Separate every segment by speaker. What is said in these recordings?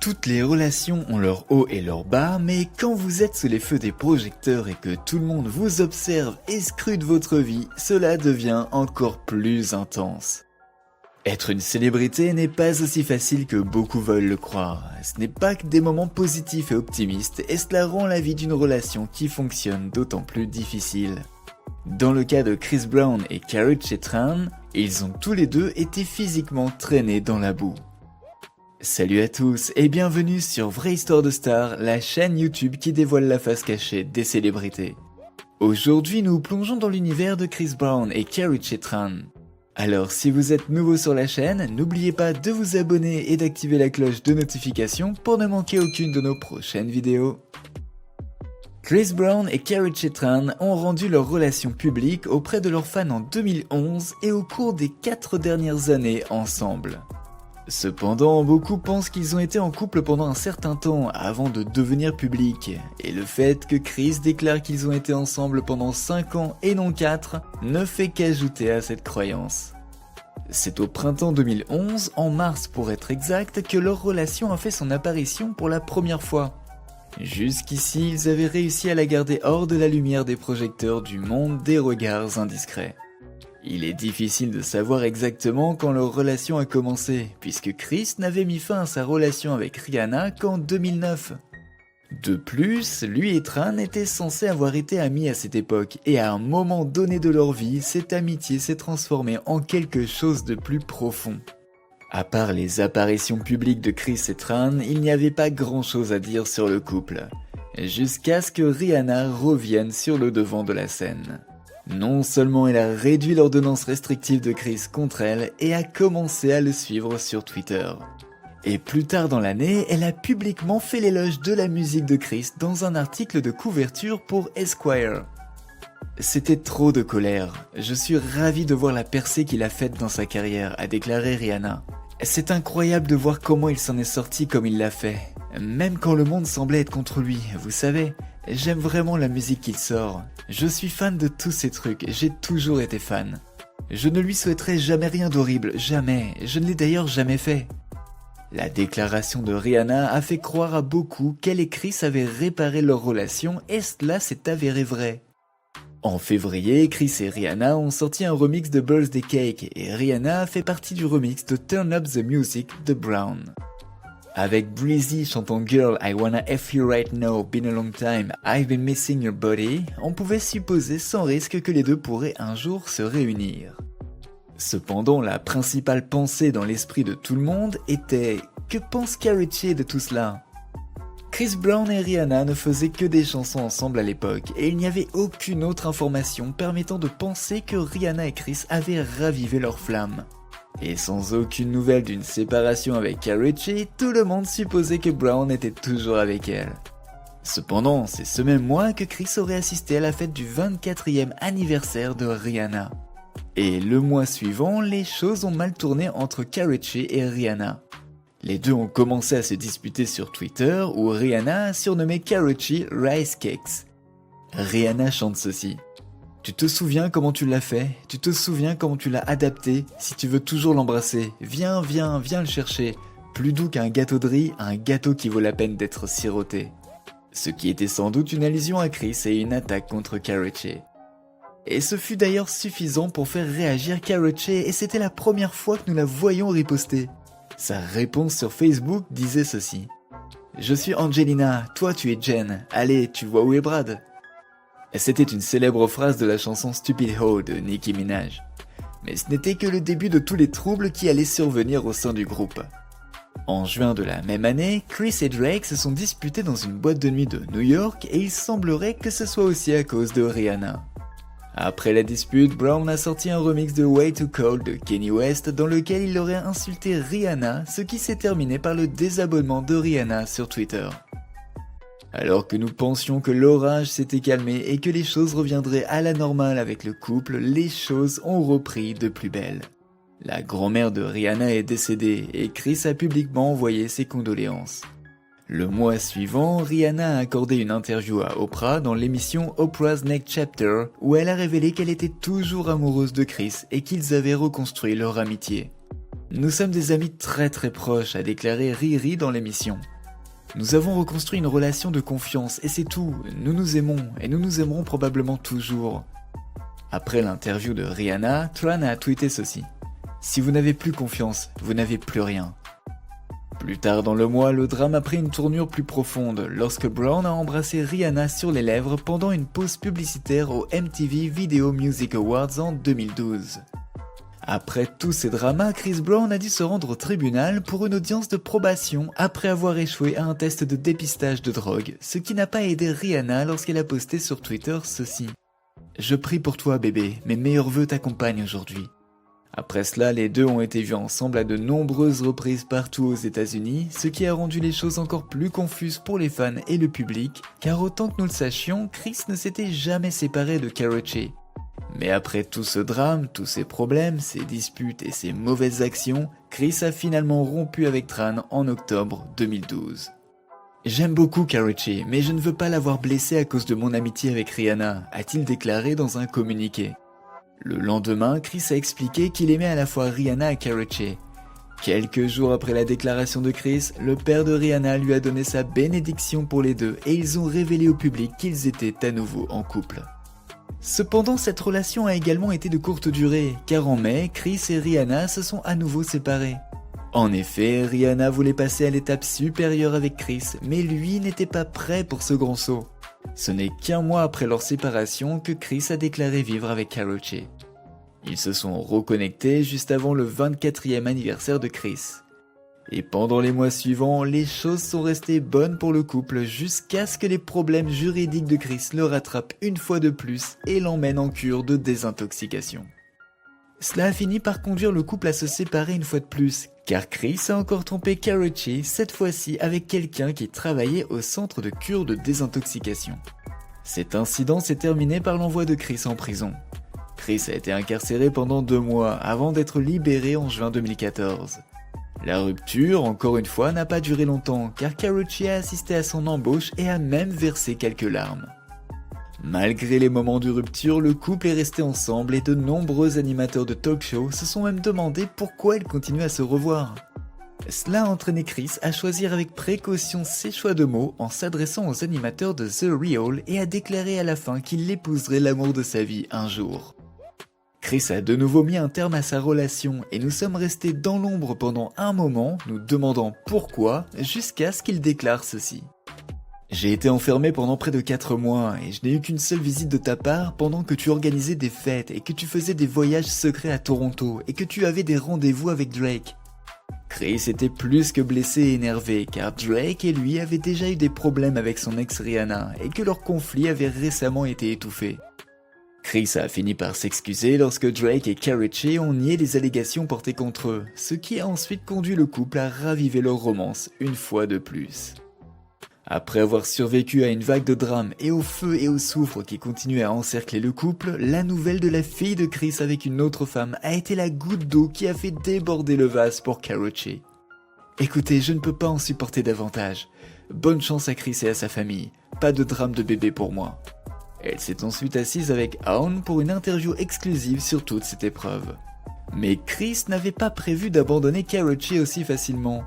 Speaker 1: Toutes les relations ont leur haut et leur bas, mais quand vous êtes sous les feux des projecteurs et que tout le monde vous observe et scrute votre vie, cela devient encore plus intense. Être une célébrité n'est pas aussi facile que beaucoup veulent le croire. Ce n'est pas que des moments positifs et optimistes, et cela rend la vie d'une relation qui fonctionne d'autant plus difficile. Dans le cas de Chris Brown et Carrie Chetran, ils ont tous les deux été physiquement traînés dans la boue. Salut à tous et bienvenue sur Vraie Histoire de Star, la chaîne YouTube qui dévoile la face cachée des célébrités. Aujourd'hui, nous plongeons dans l'univers de Chris Brown et Carrie Chetran. Alors si vous êtes nouveau sur la chaîne, n'oubliez pas de vous abonner et d'activer la cloche de notification pour ne manquer aucune de nos prochaines vidéos. Chris Brown et Carrie Chetran ont rendu leur relation publique auprès de leurs fans en 2011 et au cours des 4 dernières années ensemble. Cependant, beaucoup pensent qu'ils ont été en couple pendant un certain temps avant de devenir publics, et le fait que Chris déclare qu'ils ont été ensemble pendant 5 ans et non 4 ne fait qu'ajouter à cette croyance. C'est au printemps 2011, en mars pour être exact, que leur relation a fait son apparition pour la première fois. Jusqu'ici, ils avaient réussi à la garder hors de la lumière des projecteurs du monde des regards indiscrets. Il est difficile de savoir exactement quand leur relation a commencé, puisque Chris n'avait mis fin à sa relation avec Rihanna qu'en 2009. De plus, lui et Tran étaient censés avoir été amis à cette époque, et à un moment donné de leur vie, cette amitié s'est transformée en quelque chose de plus profond. À part les apparitions publiques de Chris et Tran, il n'y avait pas grand chose à dire sur le couple, jusqu'à ce que Rihanna revienne sur le devant de la scène. Non seulement elle a réduit l'ordonnance restrictive de Chris contre elle et a commencé à le suivre sur Twitter. Et plus tard dans l'année, elle a publiquement fait l'éloge de la musique de Chris dans un article de couverture pour Esquire. C'était trop de colère. Je suis ravi de voir la percée qu'il a faite dans sa carrière, a déclaré Rihanna. C'est incroyable de voir comment il s'en est sorti comme il l'a fait. Même quand le monde semblait être contre lui, vous savez. J'aime vraiment la musique qu'il sort. Je suis fan de tous ces trucs, j'ai toujours été fan. Je ne lui souhaiterais jamais rien d'horrible, jamais. Je ne l'ai d'ailleurs jamais fait. La déclaration de Rihanna a fait croire à beaucoup qu'elle et Chris avaient réparé leur relation et cela s'est avéré vrai. En février, Chris et Rihanna ont sorti un remix de Birthday Cake et Rihanna fait partie du remix de Turn Up the Music de Brown. Avec Breezy chantant Girl, I Wanna F You Right Now, Been a Long Time, I've Been Missing Your Body, on pouvait supposer sans risque que les deux pourraient un jour se réunir. Cependant, la principale pensée dans l'esprit de tout le monde était « Que pense Carrie Che de tout cela ?» Chris Brown et Rihanna ne faisaient que des chansons ensemble à l'époque et il n'y avait aucune autre information permettant de penser que Rihanna et Chris avaient ravivé leur flamme. Et sans aucune nouvelle d'une séparation avec Carrie Che, tout le monde supposait que Brown était toujours avec elle. Cependant, c'est ce même mois que Chris aurait assisté à la fête du 24e anniversaire de Rihanna. Et le mois suivant, les choses ont mal tourné entre Carrie Che et Rihanna. Les deux ont commencé à se disputer sur Twitter où Rihanna a surnommé Carrie Che Rice Cakes. Rihanna chante ceci. Tu te souviens comment tu l'as fait? Tu te souviens comment tu l'as adapté? Si tu veux toujours l'embrasser, viens le chercher. Plus doux qu'un gâteau de riz, un gâteau qui vaut la peine d'être siroté. Ce qui était sans doute une allusion à Chris et une attaque contre Carrie Che. Et ce fut d'ailleurs suffisant pour faire réagir Carrie Che et c'était la première fois que nous la voyions riposter. Sa réponse sur Facebook disait ceci. Je suis Angelina, toi tu es Jen, allez, tu vois où est Brad? C'était une célèbre phrase de la chanson Stupid Ho de Nicki Minaj. Mais ce n'était que le début de tous les troubles qui allaient survenir au sein du groupe. En juin de la même année, Chris et Drake se sont disputés dans une boîte de nuit de New York et il semblerait que ce soit aussi à cause de Rihanna. Après la dispute, Brown a sorti un remix de Way Too Cold de Kanye West dans lequel il aurait insulté Rihanna, ce qui s'est terminé par le désabonnement de Rihanna sur Twitter. Alors que nous pensions que l'orage s'était calmé et que les choses reviendraient à la normale avec le couple, les choses ont repris de plus belle. La grand-mère de Rihanna est décédée et Chris a publiquement envoyé ses condoléances. Le mois suivant, Rihanna a accordé une interview à Oprah dans l'émission Oprah's Next Chapter où elle a révélé qu'elle était toujours amoureuse de Chris et qu'ils avaient reconstruit leur amitié. Nous sommes des amis très proches, a déclaré Riri dans l'émission. Nous avons reconstruit une relation de confiance et c'est tout, nous nous aimons et nous nous aimerons probablement toujours. Après l'interview de Rihanna, Tran a tweeté ceci. Si vous n'avez plus confiance, vous n'avez plus rien. Plus tard dans le mois, le drame a pris une tournure plus profonde lorsque Brown a embrassé Rihanna sur les lèvres pendant une pause publicitaire au MTV Video Music Awards en 2012. Après tous ces dramas, Chris Brown a dû se rendre au tribunal pour une audience de probation après avoir échoué à un test de dépistage de drogue, ce qui n'a pas aidé Rihanna lorsqu'elle a posté sur Twitter ceci. « Je prie pour toi bébé, mes meilleurs vœux t'accompagnent aujourd'hui. » Après cela, les deux ont été vus ensemble à de nombreuses reprises partout aux États-Unis, ce qui a rendu les choses encore plus confuses pour les fans et le public, car autant que nous le sachions, Chris ne s'était jamais séparé de Karrueche. Mais après tout ce drame, tous ces problèmes, ces disputes et ces mauvaises actions, Chris a finalement rompu avec Tran en octobre 2012. J'aime beaucoup Karrueche, mais je ne veux pas l'avoir blessé à cause de mon amitié avec Rihanna, a-t-il déclaré dans un communiqué. Le lendemain, Chris a expliqué qu'il aimait à la fois Rihanna et Karrueche. Quelques jours après la déclaration de Chris, le père de Rihanna lui a donné sa bénédiction pour les deux et ils ont révélé au public qu'ils étaient à nouveau en couple. Cependant, cette relation a également été de courte durée, car en mai, Chris et Rihanna se sont à nouveau séparés. En effet, Rihanna voulait passer à l'étape supérieure avec Chris, mais lui n'était pas prêt pour ce grand saut. Ce n'est qu'un mois après leur séparation que Chris a déclaré vivre avec Karrueche. Ils se sont reconnectés juste avant le 24e anniversaire de Chris. Et pendant les mois suivants, les choses sont restées bonnes pour le couple jusqu'à ce que les problèmes juridiques de Chris le rattrapent une fois de plus et l'emmènent en cure de désintoxication. Cela a fini par conduire le couple à se séparer une fois de plus, car Chris a encore trompé Karrueche, cette fois-ci avec quelqu'un qui travaillait au centre de cure de désintoxication. Cet incident s'est terminé par l'envoi de Chris en prison. Chris a été incarcéré pendant 2 mois avant d'être libéré en juin 2014. La rupture, encore une fois, n'a pas duré longtemps, car Karrueche a assisté à son embauche et a même versé quelques larmes. Malgré les moments de rupture, le couple est resté ensemble et de nombreux animateurs de talk-show se sont même demandé pourquoi ils continuaient à se revoir. Cela a entraîné Chris à choisir avec précaution ses choix de mots en s'adressant aux animateurs de The Real et a déclaré à la fin qu'il épouserait l'amour de sa vie un jour. Chris a de nouveau mis un terme à sa relation et nous sommes restés dans l'ombre pendant un moment, nous demandant pourquoi, jusqu'à ce qu'il déclare ceci. J'ai été enfermé pendant près de 4 mois et je n'ai eu qu'une seule visite de ta part pendant que tu organisais des fêtes et que tu faisais des voyages secrets à Toronto et que tu avais des rendez-vous avec Drake. Chris était plus que blessé et énervé car Drake et lui avaient déjà eu des problèmes avec son ex Rihanna et que leur conflit avait récemment été étouffé. Chris a fini par s'excuser lorsque Drake et Karrueche ont nié les allégations portées contre eux, ce qui a ensuite conduit le couple à raviver leur romance une fois de plus. Après avoir survécu à une vague de drames et au feu et au soufre qui continuaient à encercler le couple, la nouvelle de la fille de Chris avec une autre femme a été la goutte d'eau qui a fait déborder le vase pour Karrueche. Écoutez, je ne peux pas en supporter davantage. Bonne chance à Chris et à sa famille. Pas de drame de bébé pour moi. Elle s'est ensuite assise avec Aun pour une interview exclusive sur toute cette épreuve. Mais Chris n'avait pas prévu d'abandonner Karrueche aussi facilement.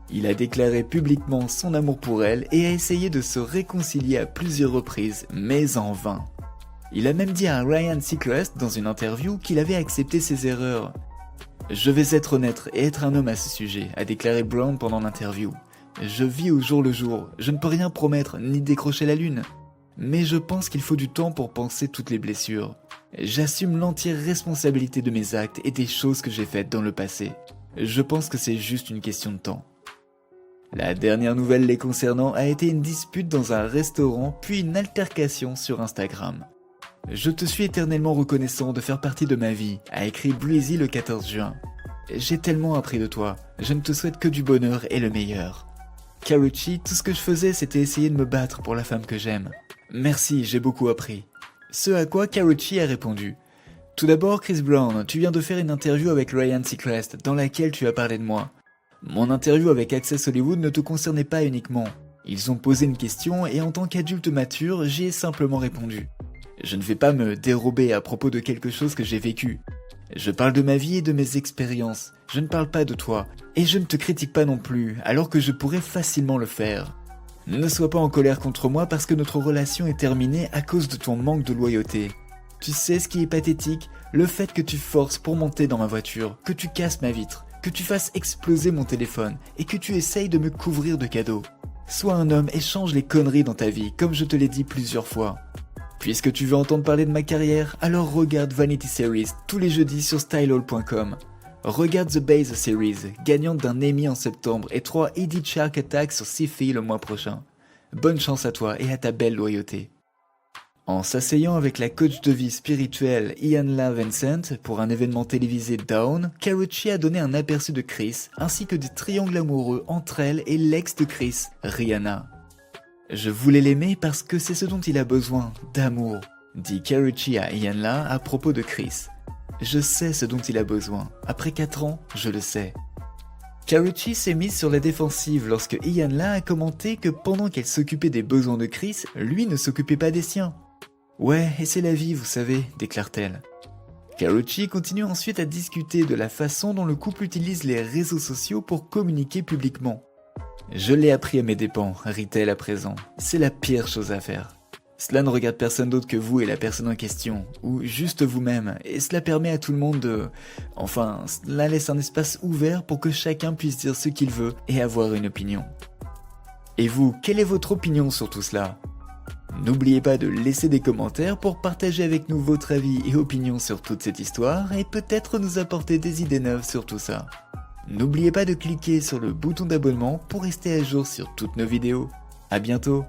Speaker 1: Il a déclaré publiquement son amour pour elle et a essayé de se réconcilier à plusieurs reprises, mais en vain. Il a même dit à Ryan Seacrest dans une interview qu'il avait accepté ses erreurs. « Je vais être honnête et être un homme à ce sujet », a déclaré Brown pendant l'interview. « Je vis au jour le jour, je ne peux rien promettre ni décrocher la lune. Mais je pense qu'il faut du temps pour penser toutes les blessures. J'assume l'entière responsabilité de mes actes et des choses que j'ai faites dans le passé. Je pense que c'est juste une question de temps. » La dernière nouvelle les concernant a été une dispute dans un restaurant puis une altercation sur Instagram. « Je te suis éternellement reconnaissant de faire partie de ma vie », a écrit Breezy le 14 juin. « J'ai tellement appris de toi, je ne te souhaite que du bonheur et le meilleur. Karrueche, tout ce que je faisais c'était essayer de me battre pour la femme que j'aime. Merci, j'ai beaucoup appris. » Ce à quoi Karrueche a répondu. « Tout d'abord Chris Brown, tu viens de faire une interview avec Ryan Seacrest dans laquelle tu as parlé de moi. Mon interview avec Access Hollywood ne te concernait pas uniquement. Ils ont posé une question et en tant qu'adulte mature, j'y ai simplement répondu. Je ne vais pas me dérober à propos de quelque chose que j'ai vécu. Je parle de ma vie et de mes expériences. Je ne parle pas de toi. Et je ne te critique pas non plus, alors que je pourrais facilement le faire. Ne sois pas en colère contre moi parce que notre relation est terminée à cause de ton manque de loyauté. Tu sais ce qui est pathétique? Le fait que tu forces pour monter dans ma voiture, que tu casses ma vitre, que tu fasses exploser mon téléphone et que tu essayes de me couvrir de cadeaux. Sois un homme et change les conneries dans ta vie, comme je te l'ai dit plusieurs fois. Puisque tu veux entendre parler de ma carrière, alors regarde Vanity Series tous les jeudis sur stylehall.com. Regarde The Base Series, gagnante d'un Emmy en septembre et 3 Edith Shark Attack sur Syfy le mois prochain. Bonne chance à toi et à ta belle loyauté. En s'asseyant avec la coach de vie spirituelle Iyanla Vanzant pour un événement télévisé Down, Karrueche a donné un aperçu de Chris ainsi que des triangles amoureux entre elle et l'ex de Chris, Rihanna. Je voulais l'aimer parce que c'est ce dont il a besoin, d'amour, dit Karrueche à Iyanla à propos de Chris. Je sais ce dont il a besoin. Après 4 ans, je le sais. Karrueche s'est mise sur la défensive lorsque Iyanla a commenté que pendant qu'elle s'occupait des besoins de Chris, lui ne s'occupait pas des siens. Ouais, et c'est la vie, vous savez, déclare-t-elle. Karrueche continue ensuite à discuter de la façon dont le couple utilise les réseaux sociaux pour communiquer publiquement. Je l'ai appris à mes dépens, rit-elle à présent. C'est la pire chose à faire. Cela ne regarde personne d'autre que vous et la personne en question, ou juste vous-même, et cela permet à tout le monde de... Enfin, cela laisse un espace ouvert pour que chacun puisse dire ce qu'il veut et avoir une opinion. Et vous, quelle est votre opinion sur tout cela ? N'oubliez pas de laisser des commentaires pour partager avec nous votre avis et opinion sur toute cette histoire et peut-être nous apporter des idées neuves sur tout ça. N'oubliez pas de cliquer sur le bouton d'abonnement pour rester à jour sur toutes nos vidéos. À bientôt!